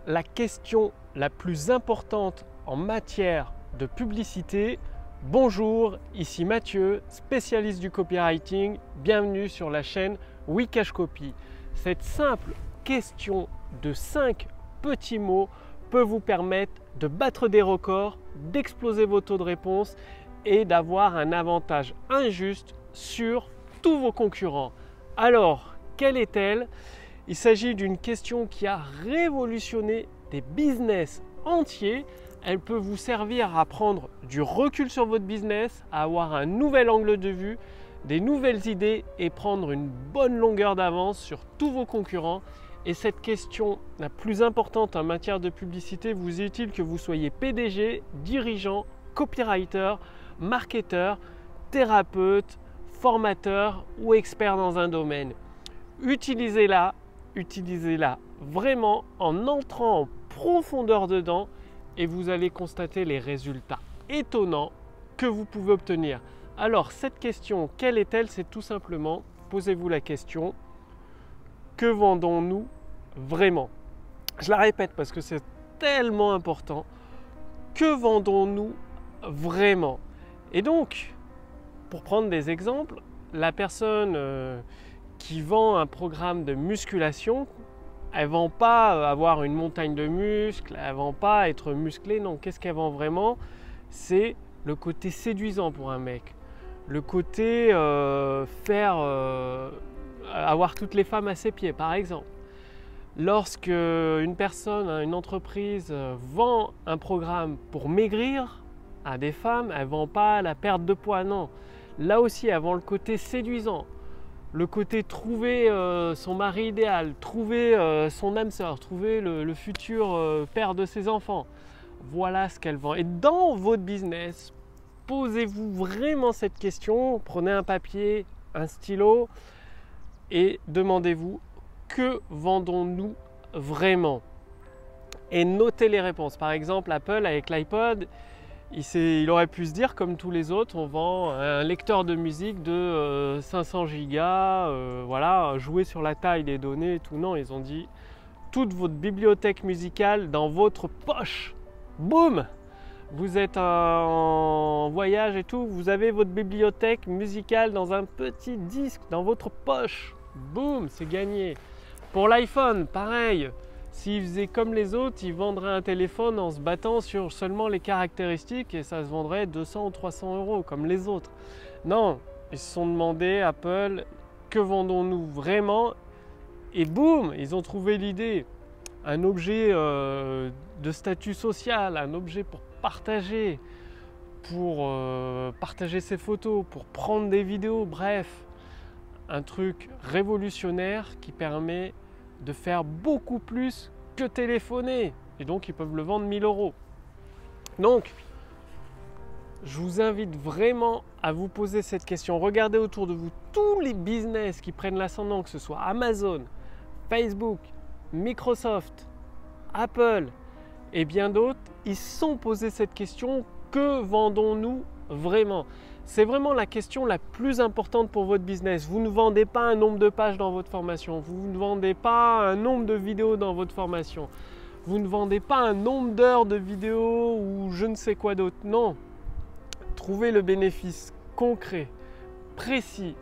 la question la plus importante en matière de publicité. Bonjour, ici Mathieu, spécialiste du copywriting. Bienvenue sur la chaîne Wikash Copy. Cette simple question de 5 petits mots peut vous permettre de battre des records, d'exploser vos taux de réponse et d'avoir un avantage injuste sur tous vos concurrents. Alors, quelle est-elle? Il s'agit d'une question qui a révolutionné des business entiers. Elle peut vous servir à prendre du recul sur votre business, à avoir un nouvel angle de vue, des nouvelles idées et prendre une bonne longueur d'avance sur tous vos concurrents. Et cette question la plus importante en matière de publicité vous est utile que vous soyez PDG, dirigeant, copywriter, marketeur, thérapeute, formateur ou expert dans un domaine. Utilisez-la vraiment en entrant en profondeur dedans et vous allez constater les résultats étonnants que vous pouvez obtenir. Alors cette question, quelle est-elle? C'est tout simplement, posez-vous la question, que vendons-nous vraiment? Je la répète parce que c'est tellement important. Que vendons-nous vraiment? Et donc, pour prendre des exemples, la personne qui vend un programme de musculation, elle ne vend pas avoir une montagne de muscles, elle ne vend pas être musclée, non. Qu'est-ce qu'elle vend vraiment? C'est le côté séduisant pour un mec, le côté avoir toutes les femmes à ses pieds, par exemple. Lorsque une personne, une entreprise vend un programme pour maigrir à des femmes, elle ne vend pas la perte de poids, non. Là aussi, elle vend le côté séduisant, le côté trouver son mari idéal, trouver son âme sœur, trouver le futur père de ses enfants. Voilà ce qu'elle vend. Et dans votre business, posez-vous vraiment cette question, prenez un papier, un stylo et demandez-vous que vendons-nous vraiment? Et notez les réponses. Par exemple, Apple avec l'iPod, il aurait pu se dire comme tous les autres, on vend un lecteur de musique de 500 gigas, voilà, jouer sur la taille des données et tout. Non, ils ont dit toute votre bibliothèque musicale dans votre poche. Boum! Vous êtes en voyage et tout, vous avez votre bibliothèque musicale dans un petit disque dans votre poche. Boum, c'est gagné. Pour l'iPhone, pareil. S'ils faisaient comme les autres, ils vendraient un téléphone en se battant sur seulement les caractéristiques et ça se vendrait 200 ou 300 euros comme les autres. Non, ils se sont demandé, Apple, que vendons-nous vraiment? Et boum, ils ont trouvé l'idée. Un objet de statut social, un objet pour partager ses photos, pour prendre des vidéos, bref. Un truc révolutionnaire qui permet de faire beaucoup plus que téléphoner. Et donc, ils peuvent le vendre 1000 euros. Donc, je vous invite vraiment à vous poser cette question. Regardez autour de vous tous les business qui prennent l'ascendant, que ce soit Amazon, Facebook, Microsoft, Apple et bien d'autres. Ils se sont posés cette question. Que vendons-nous vraiment? C'est vraiment la question la plus importante pour votre business. Vous ne vendez pas un nombre de pages dans votre formation. Vous ne vendez pas un nombre de vidéos dans votre formation. Vous ne vendez pas un nombre d'heures de vidéos ou je ne sais quoi d'autre. Non. Trouvez le bénéfice concret, précis,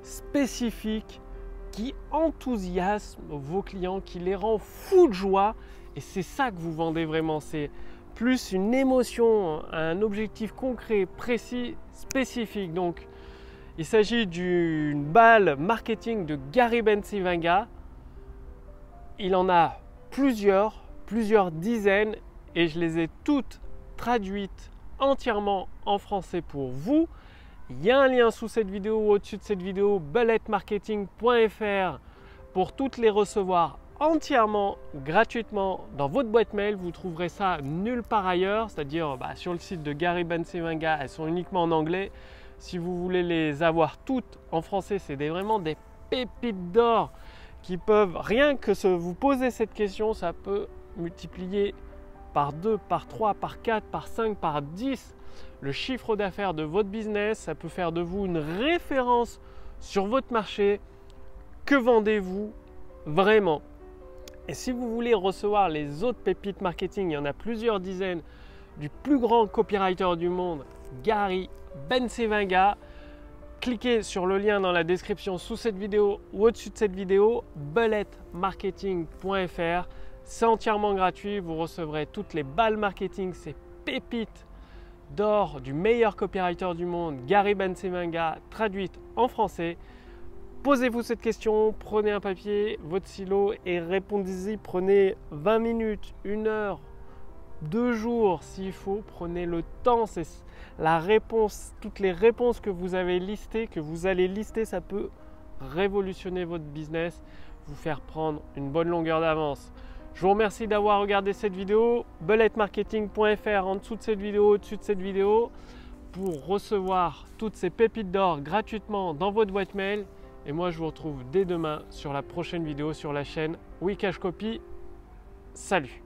spécifique qui enthousiasme vos clients, qui les rend fous de joie. Et c'est ça que vous vendez vraiment. C'est plus une émotion, un objectif concret, précis, spécifique. Donc, il s'agit d'une balle marketing de Gary Bencivenga. Il en a plusieurs dizaines et je les ai toutes traduites entièrement en français pour vous. Il y a un lien sous cette vidéo ou au-dessus de cette vidéo, bulletmarketing.fr pour toutes les recevoir entièrement gratuitement dans votre boîte mail. Vous trouverez ça nulle part ailleurs, c'est-à-dire sur le site de Gary Bencivenga, elles sont uniquement en anglais. Si vous voulez les avoir toutes en français, c'est vraiment des pépites d'or qui peuvent, rien que vous poser cette question, ça peut multiplier par 2, par 3, par 4, par 5, par 10 le chiffre d'affaires de votre business. Ça peut faire de vous une référence sur votre marché. Que vendez-vous vraiment? Et si vous voulez recevoir les autres pépites marketing, il y en a plusieurs dizaines, du plus grand copywriter du monde, Gary Bencivenga, cliquez sur le lien dans la description sous cette vidéo ou au-dessus de cette vidéo, bulletmarketing.fr. C'est entièrement gratuit, vous recevrez toutes les balles marketing, ces pépites d'or du meilleur copywriter du monde, Gary Bencivenga, traduite en français. Posez-vous cette question, prenez un papier, votre stylo et répondez-y. Prenez 20 minutes, 1 heure, 2 jours s'il faut. Prenez le temps, c'est la réponse. Toutes les réponses que vous avez listées, que vous allez lister, ça peut révolutionner votre business, vous faire prendre une bonne longueur d'avance. Je vous remercie d'avoir regardé cette vidéo. bulletmarketing.fr en dessous de cette vidéo, au-dessus de cette vidéo, pour recevoir toutes ces pépites d'or gratuitement dans votre boîte mail. Et moi, je vous retrouve dès demain sur la prochaine vidéo sur la chaîne Wikash Copy. Salut!